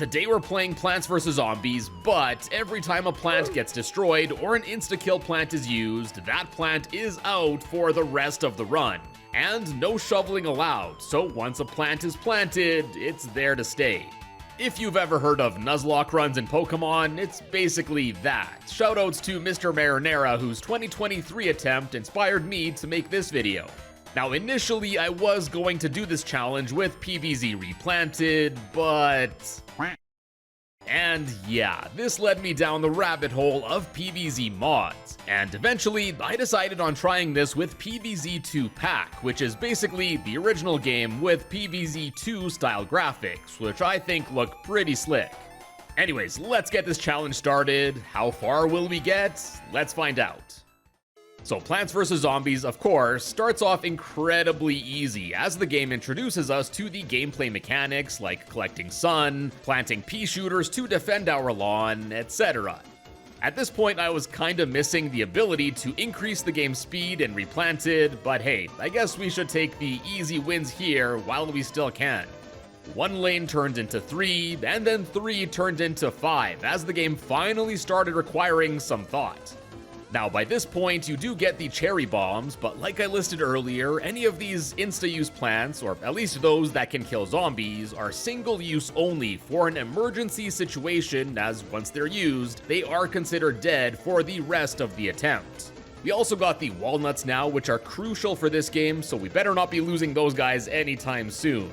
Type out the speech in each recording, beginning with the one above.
Today we're playing Plants vs. Zombies, but every time a plant gets destroyed or an insta-kill plant is used, that plant is out for the rest of the run. And no shoveling allowed, so once a plant is planted, it's there to stay. If you've ever heard of Nuzlocke runs in Pokemon, it's basically that. Shoutouts to Mr. Marinara, whose 2023 attempt inspired me to make this video. Now initially I was going to do this challenge with PvZ replanted, but... And yeah, this led me down the rabbit hole of PvZ mods. And eventually, I decided on trying this with PvZ2 Pack, which is basically the original game with PvZ2 style graphics, which I think look pretty slick. Anyways, let's get this challenge started. How far will we get? Let's find out. So Plants vs. Zombies, of course, starts off incredibly easy as the game introduces us to the gameplay mechanics like collecting sun, planting pea shooters to defend our lawn, etc. At this point I was kinda missing the ability to increase the game's speed and replanted, but hey, I guess we should take the easy wins here while we still can. One lane turned into 3, and then 3 turned into 5 as the game finally started requiring some thought. Now by this point you do get the cherry bombs, but like I listed earlier, any of these insta-use plants, or at least those that can kill zombies, are single use only for an emergency situation, as once they're used, they are considered dead for the rest of the attempt. We also got the walnuts now, which are crucial for this game, so we better not be losing those guys anytime soon.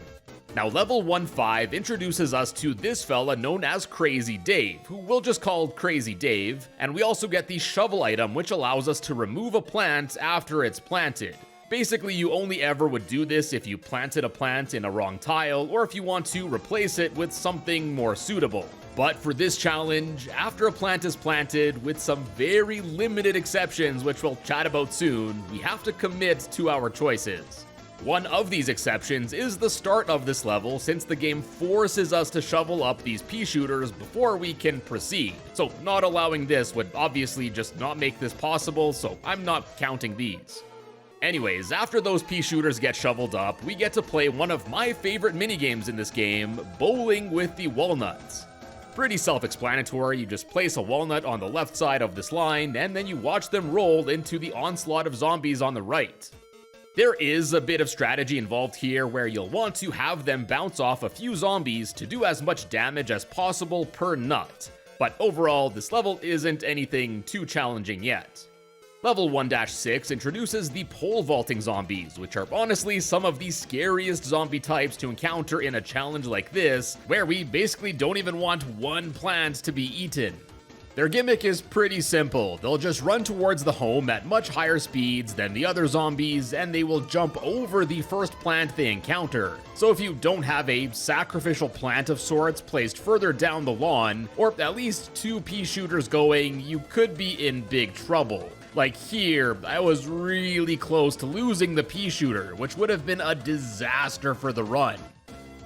Now level 1-5 introduces us to this fella known as Crazy Dave, who we'll just call Crazy Dave, and we also get the shovel item, which allows us to remove a plant after it's planted. Basically, you only ever would do this if you planted a plant in a wrong tile, or if you want to replace it with something more suitable. But for this challenge, after a plant is planted, with some very limited exceptions which we'll chat about soon, we have to commit to our choices. One of these exceptions is the start of this level, since the game forces us to shovel up these pea shooters before we can proceed. So not allowing this would obviously just not make this possible, so I'm not counting these. Anyways, after those pea shooters get shoveled up, we get to play one of my favorite minigames in this game, bowling with the walnuts. Pretty self-explanatory, you just place a walnut on the left side of this line, and then you watch them roll into the onslaught of zombies on the right. There is a bit of strategy involved here where you'll want to have them bounce off a few zombies to do as much damage as possible per nut, but overall this level isn't anything too challenging yet. Level 1-6 introduces the pole vaulting zombies, which are honestly some of the scariest zombie types to encounter in a challenge like this, where we basically don't even want one plant to be eaten. Their gimmick is pretty simple. They'll just run towards the home at much higher speeds than the other zombies, and they will jump over the first plant they encounter. So if you don't have a sacrificial plant of sorts placed further down the lawn, or at least 2 pea shooters going, you could be in big trouble. Like here, I was really close to losing the pea shooter, which would have been a disaster for the run.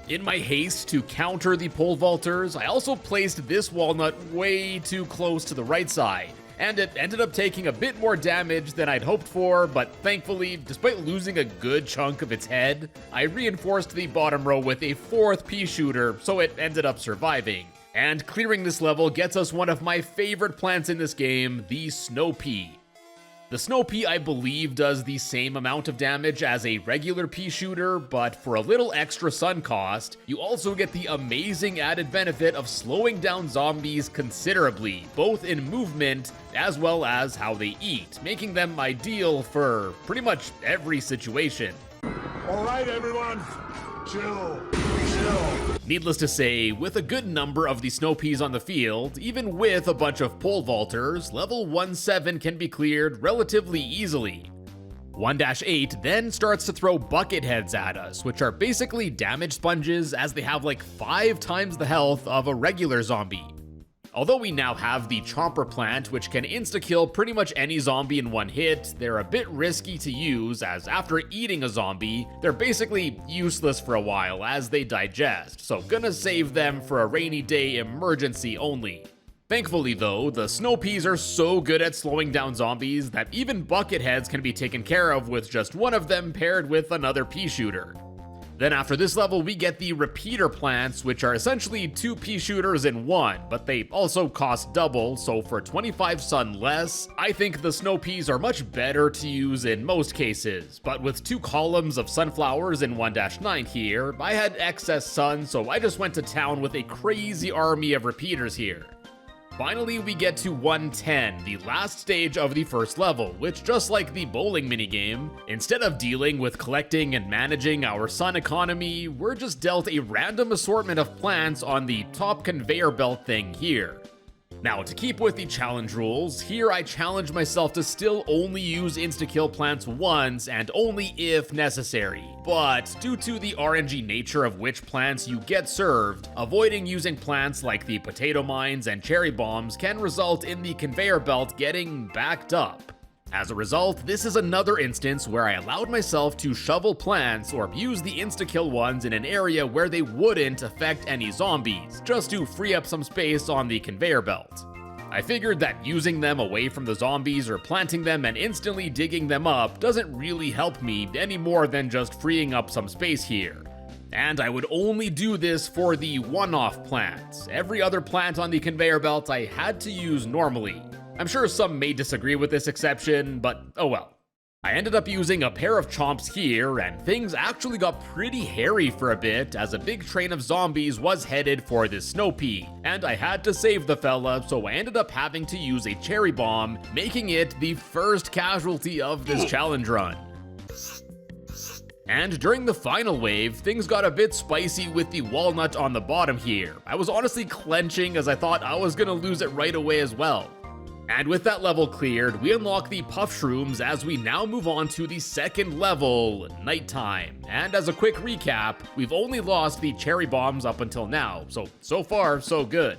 In my haste to counter the pole vaulters, I also placed this walnut way too close to the right side, and it ended up taking a bit more damage than I'd hoped for, but thankfully, despite losing a good chunk of its head, I reinforced the bottom row with a 4th pea shooter, so it ended up surviving. And clearing this level gets us one of my favorite plants in this game, the snow pea. The snow pea, I believe, does the same amount of damage as a regular pea shooter, but for a little extra sun cost, you also get the amazing added benefit of slowing down zombies considerably, both in movement as well as how they eat, making them ideal for pretty much every situation. Alright everyone, chill. Needless to say, with a good number of the snow peas on the field, even with a bunch of pole vaulters, level 1-7 can be cleared relatively easily. 1-8 then starts to throw bucket heads at us, which are basically damage sponges as they have like 5 times the health of a regular zombie. Although we now have the Chomper plant, which can insta-kill pretty much any zombie in one hit, they're a bit risky to use, as after eating a zombie, they're basically useless for a while as they digest, so gonna save them for a rainy day emergency only. Thankfully though, the snow peas are so good at slowing down zombies that even bucket heads can be taken care of with just one of them paired with another pea shooter. Then after this level, we get the repeater plants, which are essentially 2 pea shooters in one, but they also cost double, so for 25 sun less, I think the snow peas are much better to use in most cases. But with 2 columns of sunflowers in 1-9 here, I had excess sun, so I just went to town with a crazy army of repeaters here. Finally, we get to 110, the last stage of the first level, which, just like the bowling minigame, instead of dealing with collecting and managing our sun economy, we're just dealt a random assortment of plants on the top conveyor belt thing here. Now, to keep with the challenge rules, here I challenge myself to still only use insta-kill plants once and only if necessary. But due to the RNG nature of which plants you get served, avoiding using plants like the potato mines and cherry bombs can result in the conveyor belt getting backed up. As a result, this is another instance where I allowed myself to shovel plants or use the insta-kill ones in an area where they wouldn't affect any zombies, just to free up some space on the conveyor belt. I figured that using them away from the zombies or planting them and instantly digging them up doesn't really help me any more than just freeing up some space here. And I would only do this for the one-off plants. Every other plant on the conveyor belt I had to use normally. I'm sure some may disagree with this exception, but oh well. I ended up using a pair of chomps here, and things actually got pretty hairy for a bit as a big train of zombies was headed for this snow pea, and I had to save the fella, so I ended up having to use a cherry bomb, making it the first casualty of this challenge run. And during the final wave, things got a bit spicy with the walnut on the bottom here. I was honestly clenching as I thought I was gonna lose it right away as well. And with that level cleared, we unlock the puff shrooms as we now move on to the second level, nighttime. And as a quick recap, we've only lost the cherry bombs up until now, so far so good.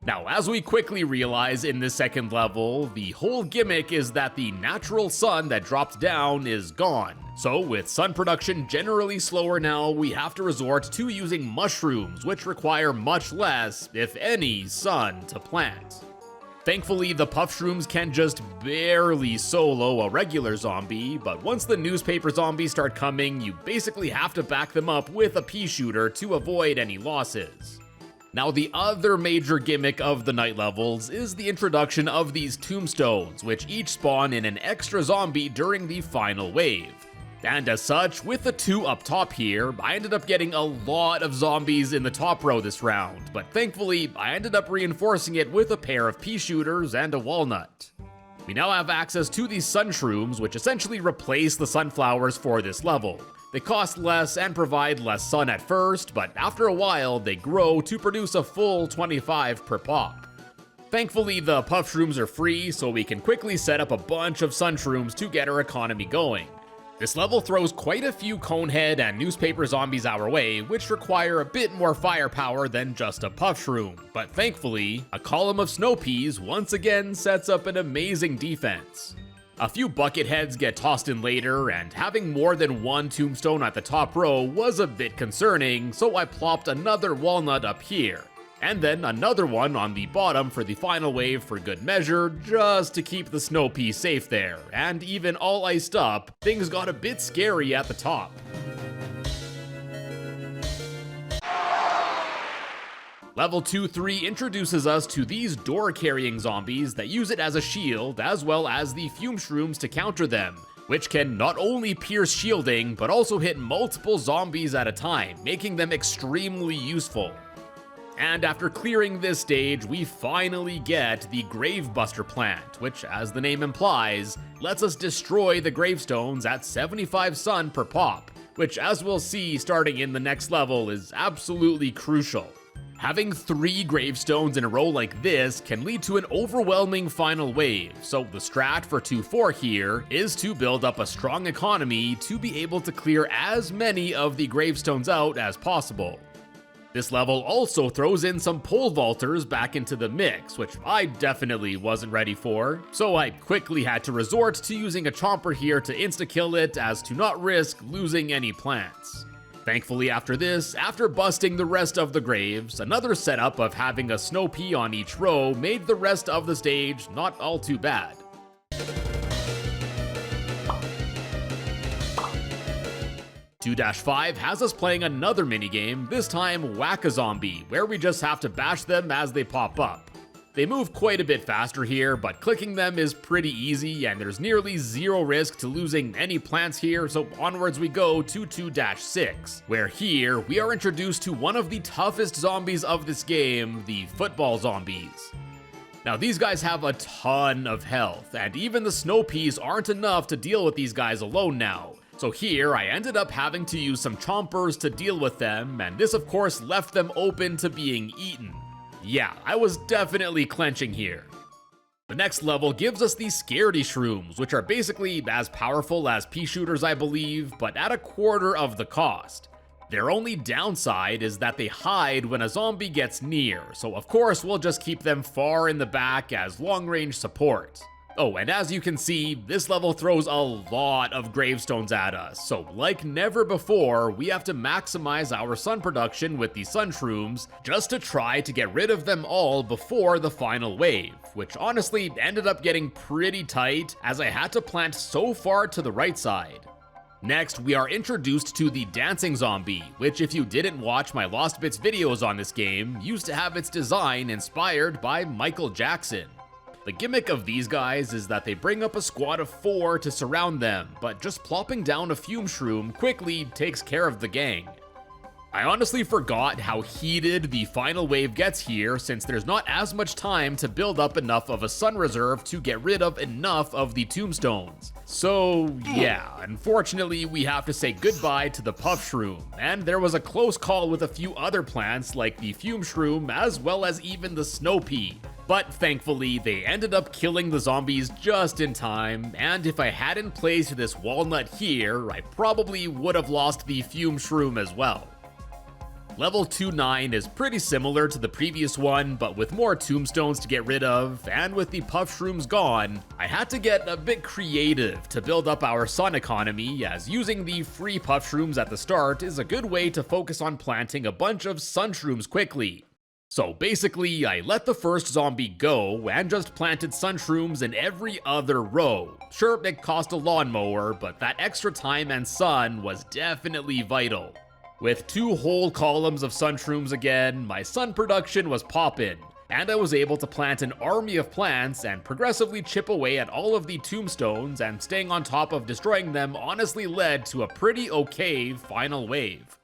Now, as we quickly realize in this second level, the whole gimmick is that the natural sun that dropped down is gone. So with sun production generally slower now, we have to resort to using mushrooms, which require much less, if any, sun to plant. Thankfully, the puff shrooms can just barely solo a regular zombie, but once the newspaper zombies start coming, you basically have to back them up with a pea shooter to avoid any losses. Now, the other major gimmick of the night levels is the introduction of these tombstones, which each spawn in an extra zombie during the final wave. And as such, with the 2 up top here, I ended up getting a lot of zombies in the top row this round, but thankfully, I ended up reinforcing it with a pair of pea shooters and a walnut. We now have access to these sun shrooms, which essentially replace the sunflowers for this level. They cost less and provide less sun at first, but after a while, they grow to produce a full 25 per pop. Thankfully, the puff shrooms are free, so we can quickly set up a bunch of sun shrooms to get our economy going. This level throws quite a few conehead and newspaper zombies our way, which require a bit more firepower than just a puff shroom, but thankfully, a column of snow peas once again sets up an amazing defense. A few bucket heads get tossed in later, and having more than one tombstone at the top row was a bit concerning, so I plopped another walnut up here. And then another one on the bottom for the final wave for good measure, just to keep the snow pea safe there. And even all iced up, things got a bit scary at the top. Level 2-3 introduces us to these door-carrying zombies that use it as a shield, as well as the fume shrooms to counter them, which can not only pierce shielding, but also hit multiple zombies at a time, making them extremely useful. And after clearing this stage, we finally get the Gravebuster plant, which, as the name implies, lets us destroy the gravestones at 75 sun per pop, which, as we'll see starting in the next level, is absolutely crucial. Having 3 gravestones in a row like this can lead to an overwhelming final wave, so the strat for 2-4 here is to build up a strong economy to be able to clear as many of the gravestones out as possible. This level also throws in some pole vaulters back into the mix, which I definitely wasn't ready for, so I quickly had to resort to using a chomper here to insta-kill it as to not risk losing any plants. Thankfully after this, after busting the rest of the graves, another setup of having a snow pea on each row made the rest of the stage not all too bad. 2-5 has us playing another minigame, this time Whack-a-Zombie, where we just have to bash them as they pop up. They move quite a bit faster here, but clicking them is pretty easy and there's nearly zero risk to losing any plants here, so onwards we go to 2-6, where here we are introduced to one of the toughest zombies of this game, the football zombies. Now these guys have a ton of health, and even the snow peas aren't enough to deal with these guys alone now. So here I ended up having to use some chompers to deal with them, and this of course left them open to being eaten. Yeah, I was definitely clenching here. The next level gives us these scaredy shrooms, which are basically as powerful as pea shooters I believe, but at a quarter of the cost. Their only downside is that they hide when a zombie gets near, so of course we'll just keep them far in the back as long-range support. Oh, and as you can see, this level throws a lot of gravestones at us, so like never before, we have to maximize our sun production with the sun shrooms just to try to get rid of them all before the final wave, which honestly ended up getting pretty tight as I had to plant so far to the right side. Next, we are introduced to the dancing zombie, which if you didn't watch my Lost Bits videos on this game, used to have its design inspired by Michael Jackson. The gimmick of these guys is that they bring up a squad of 4 to surround them, but just plopping down a fume shroom quickly takes care of the gang. I honestly forgot how heated the final wave gets here since there's not as much time to build up enough of a sun reserve to get rid of enough of the tombstones. So yeah, unfortunately we have to say goodbye to the puff shroom, and there was a close call with a few other plants like the fume shroom as well as even the snow pea. But thankfully, they ended up killing the zombies just in time, and if I hadn't placed this walnut here, I probably would have lost the fume shroom as well. Level 2-9 is pretty similar to the previous one, but with more tombstones to get rid of, and with the puff shrooms gone, I had to get a bit creative to build up our sun economy, as using the free puff shrooms at the start is a good way to focus on planting a bunch of sun shrooms quickly. So basically, I let the first zombie go and just planted sun shrooms in every other row. Sure, it cost a lawnmower, but that extra time and sun was definitely vital. With 2 whole columns of sun shrooms again, my sun production was poppin', and I was able to plant an army of plants and progressively chip away at all of the tombstones, and staying on top of destroying them honestly led to a pretty okay final wave.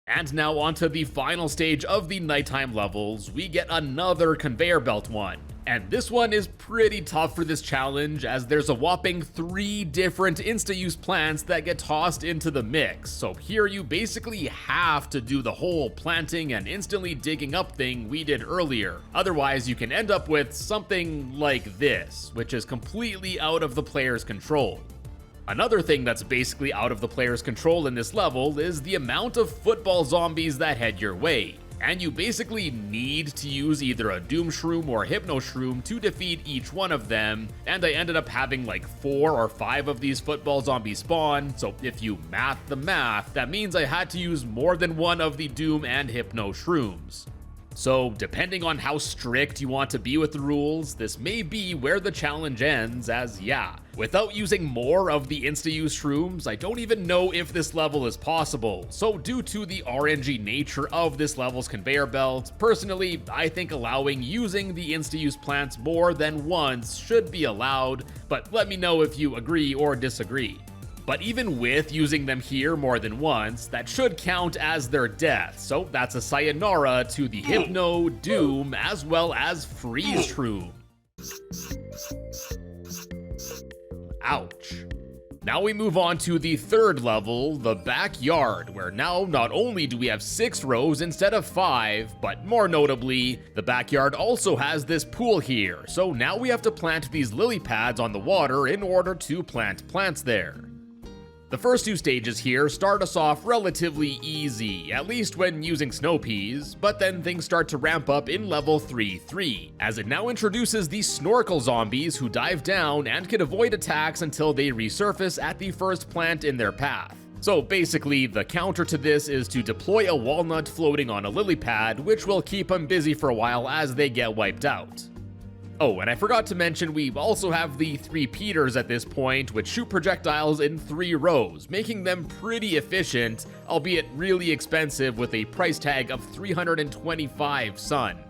And now onto the final stage of the nighttime levels, we get another conveyor belt one. And this one is pretty tough for this challenge as there's a whopping 3 different insta-use plants that get tossed into the mix. So here you basically have to do the whole planting and instantly digging up thing we did earlier. Otherwise you can end up with something like this, which is completely out of the player's control. Another thing that's basically out of the player's control in this level is the amount of football zombies that head your way, and you basically need to use either a doom shroom or hypno shroom to defeat each one of them, and I ended up having like 4 or 5 of these football zombies spawn, so if you math the math, that means I had to use more than one of the doom and hypno shrooms. So, depending on how strict you want to be with the rules, this may be where the challenge ends, as yeah, without using more of the insta-use shrooms, I don't even know if this level is possible. So due to the RNG nature of this level's conveyor belt, personally, I think allowing using the insta-use plants more than once should be allowed, but let me know if you agree or disagree. But even with using them here more than once, that should count as their death, so that's a sayonara to the Hypno, Doom, as well as Freeze Shroom. Ouch. Now we move on to the third level, the backyard, where now not only do we have 6 rows instead of 5, but more notably, the backyard also has this pool here, so now we have to plant these lily pads on the water in order to plant plants there. The first 2 stages here start us off relatively easy, at least when using snow peas, but then things start to ramp up in level 3-3, as it now introduces these snorkel zombies who dive down and can avoid attacks until they resurface at the first plant in their path. So basically, the counter to this is to deploy a walnut floating on a lily pad, which will keep them busy for a while as they get wiped out. Oh, and I forgot to mention we also have the 3 Peters at this point, which shoot projectiles in 3 rows, making them pretty efficient, albeit really expensive with a price tag of 325 sun.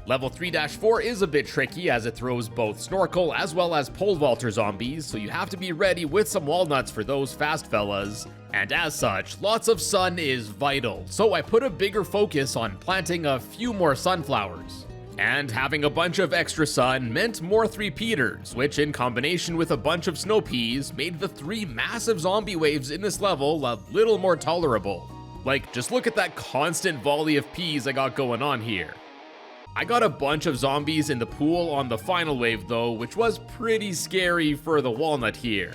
Level 3-4 is a bit tricky as it throws both snorkel as well as pole vaulter zombies, so you have to be ready with some walnuts for those fast fellas. And as such, lots of sun is vital, so I put a bigger focus on planting a few more sunflowers. And having a bunch of extra sun meant more 3 Peters, which in combination with a bunch of snow peas made the 3 massive zombie waves in this level a little more tolerable. Like, just look at that constant volley of peas I got going on here. I got a bunch of zombies in the pool on the final wave though, which was pretty scary for the walnut here.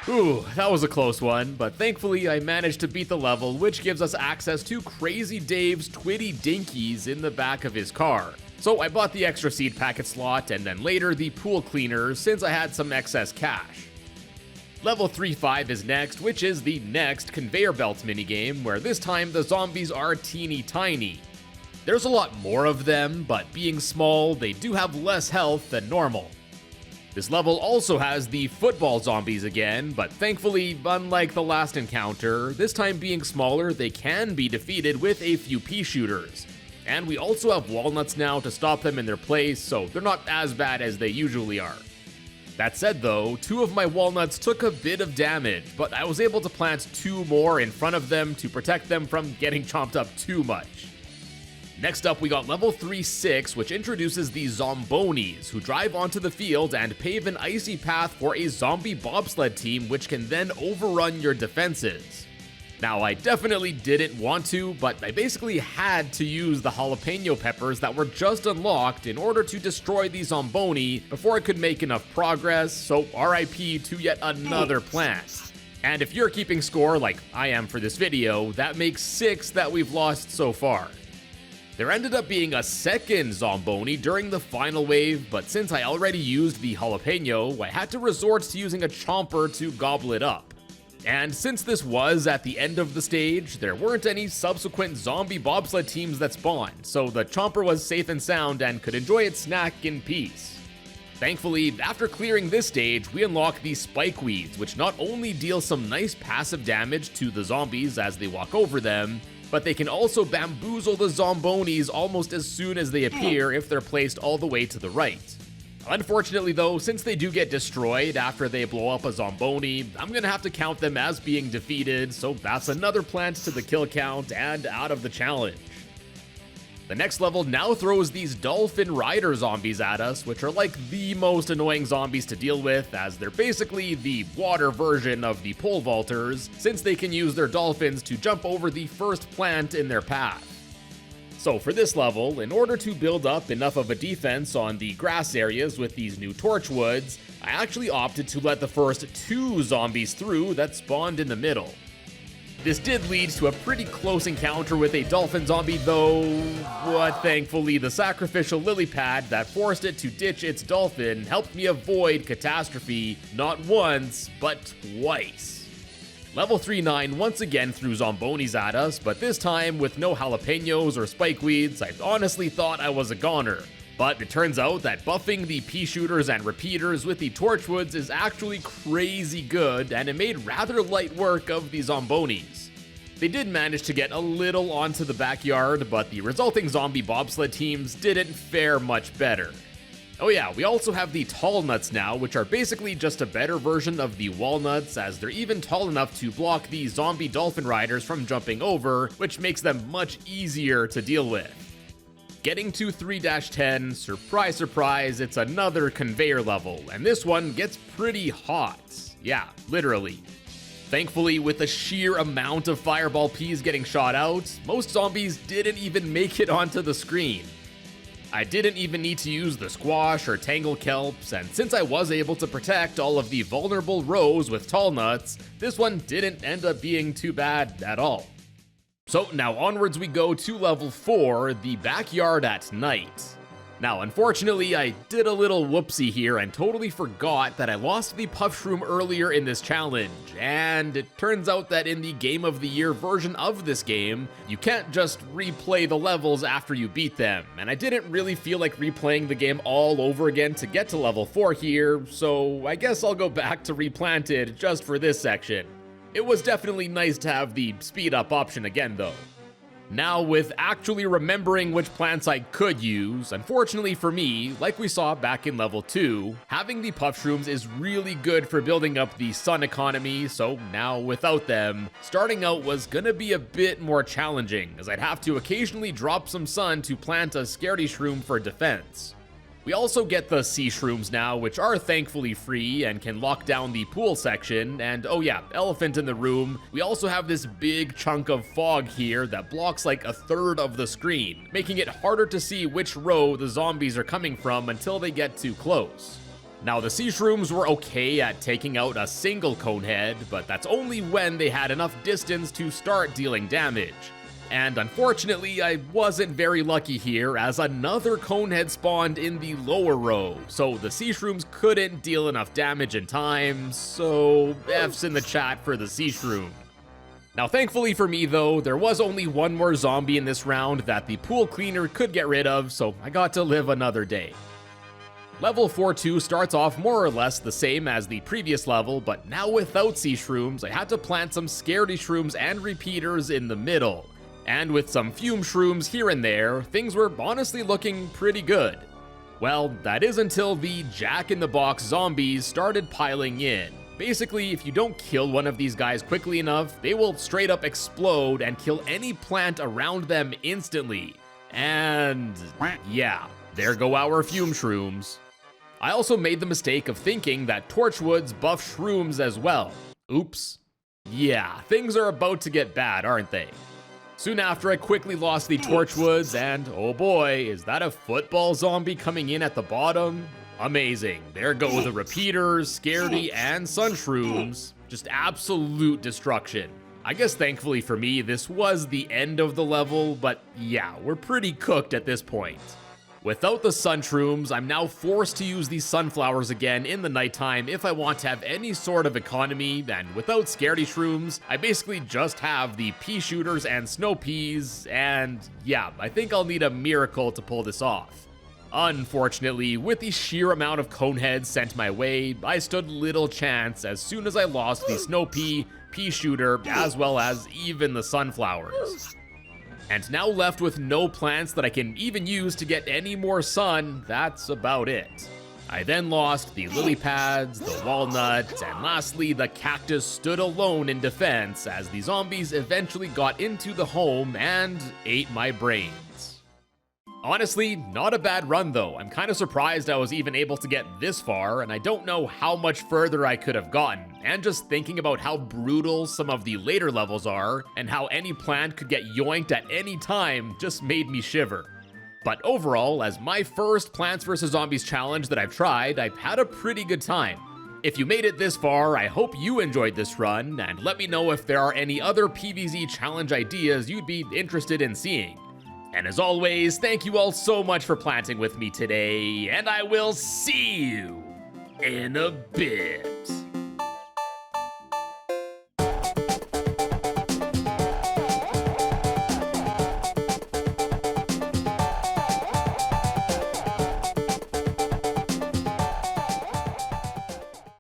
Ooh, that was a close one, but thankfully I managed to beat the level, which gives us access to Crazy Dave's Twitty Dinkies in the back of his car. So I bought the extra seed packet slot and then later the pool cleaner since I had some excess cash. Level 3-5 is next, which is the next conveyor belt minigame, where this time the zombies are teeny tiny. There's a lot more of them, but being small, they do have less health than normal. This level also has the football zombies again, but thankfully, unlike the last encounter, this time being smaller, they can be defeated with a few pea shooters. And we also have walnuts now to stop them in their place, so they're not as bad as they usually are. That said though, 2 of my walnuts took a bit of damage, but I was able to plant 2 more in front of them to protect them from getting chomped up too much. Next up we got level 3-6, which introduces the Zombonis, who drive onto the field and pave an icy path for a zombie bobsled team which can then overrun your defenses. Now I definitely didn't want to, but I basically had to use the jalapeno peppers that were just unlocked in order to destroy the Zomboni before I could make enough progress, so RIP to yet another plant. And if you're keeping score like I am for this video, that makes 6 that we've lost so far. There ended up being a second Zomboni during the final wave, but since I already used the jalapeno, I had to resort to using a chomper to gobble it up. And since this was at the end of the stage, there weren't any subsequent zombie bobsled teams that spawned, so the chomper was safe and sound and could enjoy its snack in peace. Thankfully, after clearing this stage, we unlock the spikeweeds, which not only deal some nice passive damage to the zombies as they walk over them, but they can also bamboozle the Zombonis almost as soon as they appear if they're placed all the way to the right. Unfortunately though, since they do get destroyed after they blow up a Zomboni, I'm gonna have to count them as being defeated, so that's another plant to the kill count and out of the challenge. The next level now throws these dolphin rider zombies at us, which are like the most annoying zombies to deal with, as they're basically the water version of the pole vaulters, since they can use their dolphins to jump over the first plant in their path. So for this level, in order to build up enough of a defense on the grass areas with these new torchwoods, I actually opted to let the first 2 zombies through that spawned in the middle. This did lead to a pretty close encounter with a dolphin zombie though, but thankfully the sacrificial lily pad that forced it to ditch its dolphin helped me avoid catastrophe not once, but twice. Level 3-9 once again threw Zombonis at us, but this time with no jalapenos or spikeweeds, I honestly thought I was a goner. But it turns out that buffing the pea shooters and repeaters with the torchwoods is actually crazy good, and it made rather light work of the Zombonis. They did manage to get a little onto the backyard, but the resulting zombie bobsled teams didn't fare much better. Oh yeah, we also have the tall nuts now, which are basically just a better version of the walnuts, as they're even tall enough to block the zombie dolphin riders from jumping over, which makes them much easier to deal with. Getting to 3-10, surprise surprise, it's another conveyor level, and this one gets pretty hot. Yeah, literally. Thankfully, with the sheer amount of fireball peas getting shot out, most zombies didn't even make it onto the screen. I didn't even need to use the squash or tangle kelps, and since I was able to protect all of the vulnerable rows with tall nuts, this one didn't end up being too bad at all. So now onwards we go to level 4, the backyard at night. Now, unfortunately, I did a little whoopsie here and totally forgot that I lost the Puff Shroom earlier in this challenge, and it turns out that in the Game of the Year version of this game, you can't just replay the levels after you beat them, and I didn't really feel like replaying the game all over again to get to level 4 here, so I guess I'll go back to Replanted just for this section. It was definitely nice to have the speed up option again though. Now, with actually remembering which plants I could use, unfortunately for me, like we saw back in level 2, having the Puff Shrooms is really good for building up the sun economy, so now without them, starting out was gonna be a bit more challenging, as I'd have to occasionally drop some sun to plant a Scaredy Shroom for defense. We also get the sea shrooms now, which are thankfully free and can lock down the pool section, and oh yeah, elephant in the room. We also have this big chunk of fog here that blocks like a third of the screen, making it harder to see which row the zombies are coming from until they get too close. Now, the sea shrooms were okay at taking out a single conehead, but that's only when they had enough distance to start dealing damage. And unfortunately, I wasn't very lucky here, as another conehead spawned in the lower row, so the sea shrooms couldn't deal enough damage in time, so F's in the chat for the sea shroom. Now, thankfully for me though, there was only one more zombie in this round that the pool cleaner could get rid of, so I got to live another day. Level 4-2 starts off more or less the same as the previous level, but now without sea shrooms, I had to plant some Scaredy Shrooms and repeaters in the middle. And with some fume shrooms here and there, things were honestly looking pretty good. Well, that is until the Jack-in-the-Box zombies started piling in. Basically, if you don't kill one of these guys quickly enough, they will straight up explode and kill any plant around them instantly. And yeah, there go our fume shrooms. I also made the mistake of thinking that Torchwood's buff shrooms as well. Oops. Yeah, things are about to get bad, aren't they? Soon after, I quickly lost the Torchwoods, and oh boy, is that a football zombie coming in at the bottom? Amazing. There go the repeaters, Scaredy, and sun shrooms. Just absolute destruction. I guess thankfully for me, this was the end of the level, but yeah, we're pretty cooked at this point. Without the sun shrooms, I'm now forced to use these sunflowers again in the nighttime if I want to have any sort of economy, and without Scaredy Shrooms, I basically just have the pea shooters and snow peas, and yeah, I think I'll need a miracle to pull this off. Unfortunately, with the sheer amount of coneheads sent my way, I stood little chance as soon as I lost the snow pea shooter, as well as even the sunflowers. And now left with no plants that I can even use to get any more sun, that's about it. I then lost the lily pads, the walnut, and lastly the cactus stood alone in defense as the zombies eventually got into the home and ate my brains. Honestly, not a bad run though. I'm kind of surprised I was even able to get this far, and I don't know how much further I could have gotten. And just thinking about how brutal some of the later levels are, and how any plant could get yoinked at any time just made me shiver. But overall, as my first Plants vs. Zombies challenge that I've tried, I've had a pretty good time. If you made it this far, I hope you enjoyed this run, and let me know if there are any other PvZ challenge ideas you'd be interested in seeing. And as always, thank you all so much for planting with me today, and I will see you in a bit.